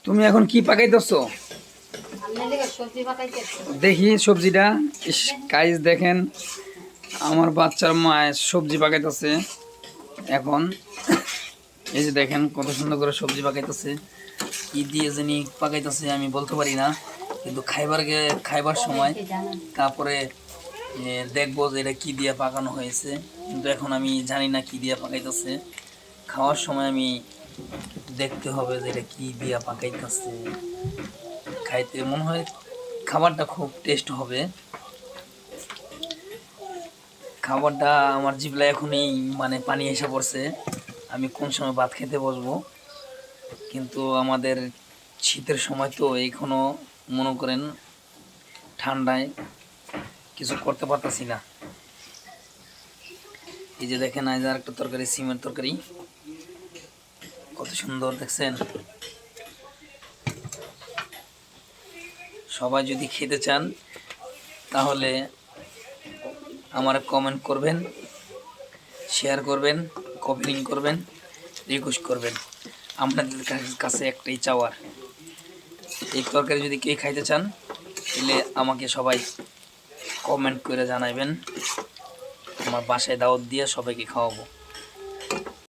তুমি এখন কি পাকাইতেছো? দেখি সবজিটা। ইস, গাইস দেখেন, আমার বাচ্চার মা সবজি পাকাইতেছে এখন। এই যে দেখেন কত সুন্দর করে সবজি পাকাইতেছে। কি দিয়ে জানি পাকাইতেছে আমি বলতে পারি না, কিন্তু খাইবার সময় তারপরে দেখবো যে এটা কি দিয়ে পাকানো হয়েছে। কিন্তু এখন আমি জানি না কি দিয়ে পাকাইতেছে। খাওয়ার সময় আমি দেখতে হবে যে এটা কি দিয়া পাকাইতেছে। খাইতে মনে হয় খাবারটা খুব টেস্ট হবে। খাবারটা আমার জিভলায় এখনই মানে পানি এসে পড়ছে। আমি কোন সময় ভাত খেতে বসবো, কিন্তু আমাদের শীতের সময় তো এখনো মনে করেন ঠান্ডায় কিছু করতে পারতাছি না। এই যে দেখেন আজ আর একটা তরকারি, সিমের তরকারি, কত সুন্দর দেখছেন। সবাই যদি খেতে চান তাহলে আমার কমেন্ট করবেন, শেয়ার করবেন, কমেন্টিং করবেন, রিকোয়েস্ট করবেন। আপনাদের কাছে একটাই চাওয়ার, এই তরকারি যদি কে খাইতে চান তাহলে আমাকে সবাই কমেন্ট করে জানাবেন। আমার বাসায় দাওয়াত দিয়ে সবাইকে খাওয়াবো।